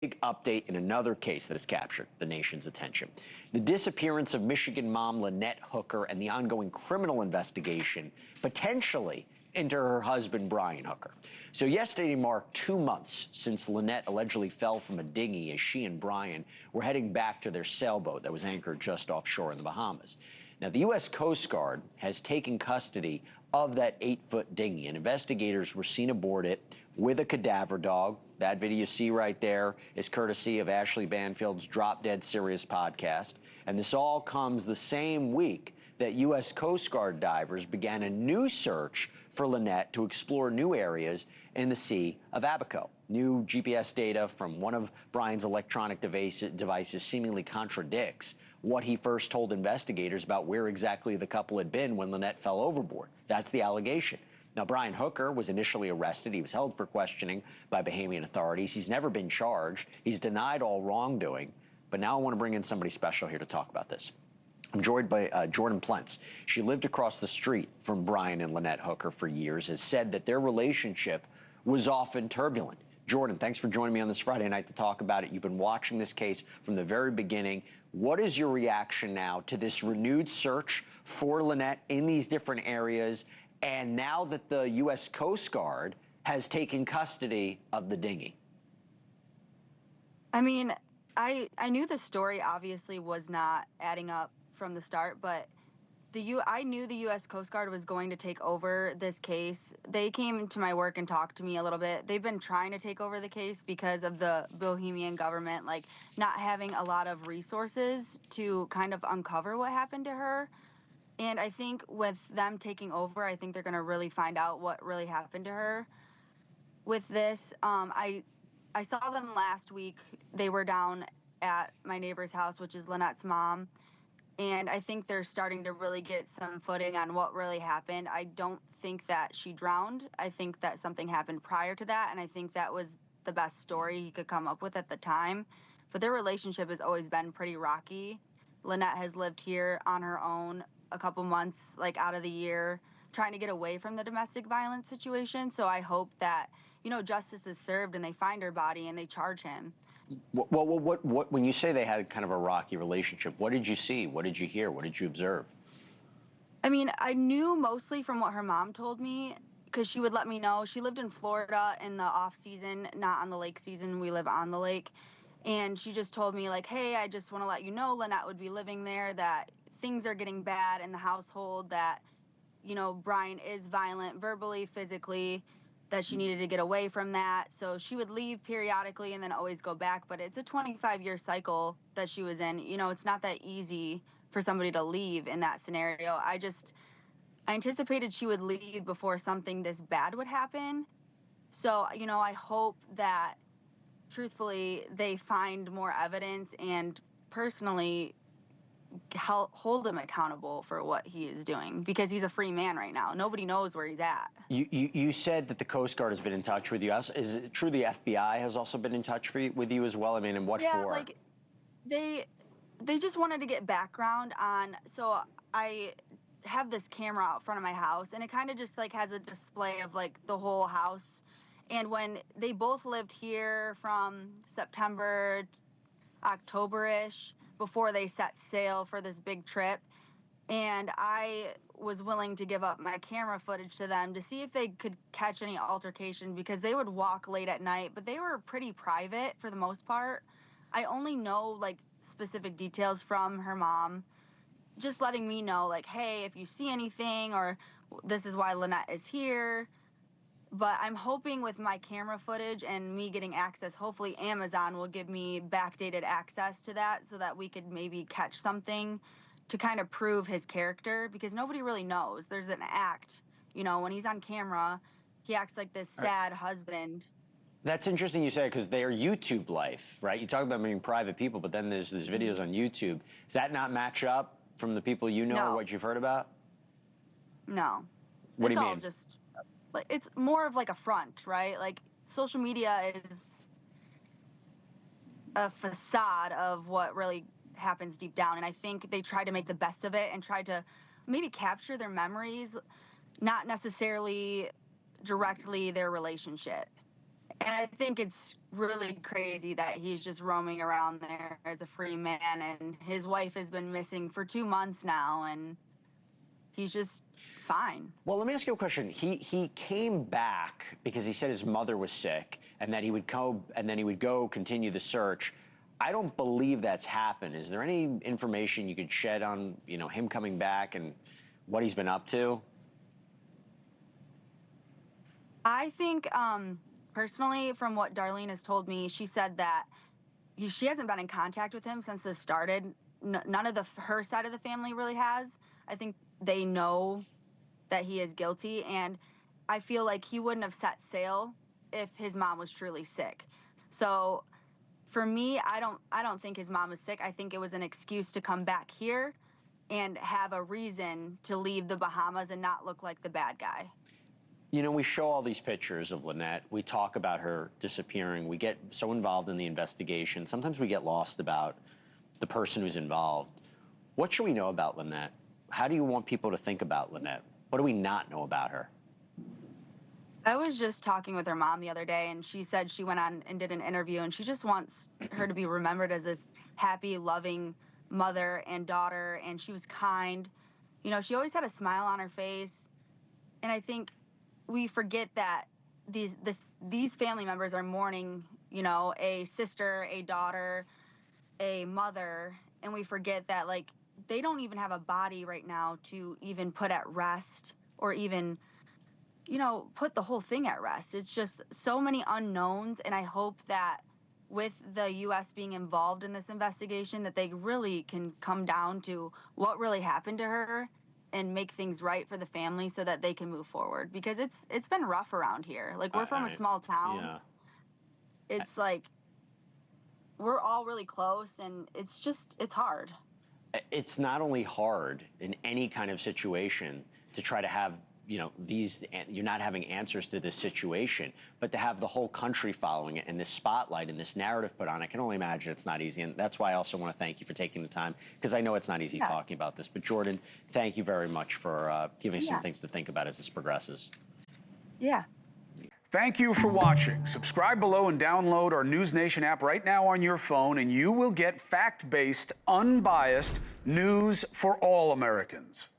Big update in another case that has captured the nation's attention. The disappearance of Michigan mom Lynette Hooker and the ongoing criminal investigation, potentially into her husband, Bryan Hooker. So yesterday marked 2 months since Lynette allegedly fell from a dinghy as she and Bryan were heading back to their sailboat that was anchored just offshore in the Bahamas. Now, the U.S. Coast Guard has taken custody of that 8-foot dinghy, and investigators were seen aboard it with a cadaver dog. That video you see right there is courtesy of Ashley Banfield's Drop Dead Serious podcast. And this all comes the same week that U.S. Coast Guard divers began a new search for Lynette to explore new areas in the Sea of Abaco. New GPS data from one of Bryan's electronic devices seemingly contradicts what he first told investigators about where exactly the couple had been when Lynette fell overboard. That's the allegation. Now, Bryan Hooker was initially arrested. He was held for questioning by Bahamian authorities. He's never been charged. He's denied all wrongdoing. But now I want to bring in somebody special here to talk about this. I'm joined by Jordan Plentz. She lived across the street from Bryan and Lynette Hooker for years, has said that their relationship was often turbulent. Jordan, thanks for joining me on this Friday night to talk about it. You've been watching this case from the very beginning. What is your reaction now to this renewed search for Lynette in these different areas, and now that the U.S. Coast Guard has taken custody of the dinghy? I mean, I knew the story obviously was not adding up from the start, but I knew the U.S. Coast Guard was going to take over this case. They came to my work and talked to me a little bit. They've been trying to take over the case because of the Bohemian government, like, not having a lot of resources to kind of uncover what happened to her. And I think with them taking over, I think they're going to really find out what really happened to her. With this, I saw them last week. They were down at my neighbor's house, which is Lynette's mom. And I think they're starting to really get some footing on what really happened. I don't think that she drowned. I think that something happened prior to that, and I think that was the best story he could come up with at the time. But their relationship has always been pretty rocky. Lynette has lived here on her own a couple months, like, out of the year, trying to get away from the domestic violence situation. So I hope that, justice is served and they find her body and they charge him. What, when you say they had kind of a rocky relationship, what did you see? What did you hear? What did you observe? I mean, I knew mostly from what her mom told me, because she would let me know. She lived in Florida in the off season, not on the lake season. We live on the lake. And she just told me, like, hey, I just want to let you know Lynette would be living there, that things are getting bad in the household, that, Bryan is violent verbally, physically, that she needed to get away from that. So she would leave periodically and then always go back. But it's a 25-year cycle that she was in. It's not that easy for somebody to leave in that scenario. I anticipated she would leave before something this bad would happen. So, I hope that, truthfully, they find more evidence and personally hold him accountable for what he is doing, because he's a free man right now. Nobody knows where he's at. You said that the Coast Guard has been in touch with you. Is it true the FBI has also been in touch with you as well? I mean, and what for? Yeah, like, they just wanted to get background on. So I have this camera out front of my house, and it kind of just, like, has a display of, like, the whole house. And when they both lived here from September, October-ish, before they set sail for this big trip. And I was willing to give up my camera footage to them to see if they could catch any altercation, because they would walk late at night, but they were pretty private for the most part. I only know, like, specific details from her mom, just letting me know, like, hey, if you see anything, or this is why Lynette is here. But I'm hoping with my camera footage and me getting access, hopefully Amazon will give me backdated access to that so that we could maybe catch something to kind of prove his character, because nobody really knows. There's an act, when he's on camera, he acts like this sad husband. That's interesting you say, because their YouTube life, right? You talk about being private people, but then there's videos on YouTube. Does that not match up from the people you know No. or what you've heard about? No. What do you mean? It's all just, like, it's more of like a front, right? Like, social media is a facade of what really happens deep down. And I think they tried to make the best of it and tried to maybe capture their memories, not necessarily directly their relationship. And I think it's really crazy that he's just roaming around there as a free man, and his wife has been missing for 2 months now, and he's just fine. Well, let me ask you a question. He came back because he said his mother was sick, and that he would go and then he would go continue the search. I don't believe that's happened. Is there any information you could shed on, him coming back and what he's been up to? I think, personally, from what Darlene has told me, she said that she hasn't been in contact with him since this started. None of her side of the family really has. I think they know that he is guilty, and I feel like he wouldn't have set sail if his mom was truly sick. So for me, I don't think his mom was sick. I think it was an excuse to come back here and have a reason to leave the Bahamas and not look like the bad guy. We show all these pictures of Lynette. We talk about her disappearing. We get so involved in the investigation. Sometimes we get lost about the person who's involved. What should we know about Lynette? How do you want people to think about Lynette? What do we not know about her? I was just talking with her mom the other day, and she said she went on and did an interview, and she just wants her to be remembered as this happy, loving mother and daughter, and she was kind. She always had a smile on her face, and I think we forget that these family members are mourning, a sister, a daughter, a mother, and we forget that, like, they don't even have a body right now to even put at rest, or even put the whole thing at rest. It's just so many unknowns, and I hope that with the U.S. being involved in this investigation, that they really can come down to what really happened to her and make things right for the family so that they can move forward, because it's been rough around here. Like, we're from a small town. Yeah. It's like we're all really close, and it's hard. It's not only hard in any kind of situation to try to have, you're not having answers to this situation, but to have the whole country following it and this spotlight and this narrative put on it, I can only imagine it's not easy. And that's why I also want to thank you for taking the time, because I know it's not easy talking about this. But Jordan, thank you very much for giving us some things to think about as this progresses. Yeah. Thank you for watching. Subscribe below and download our NewsNation app right now on your phone, and you will get fact-based, unbiased news for all Americans.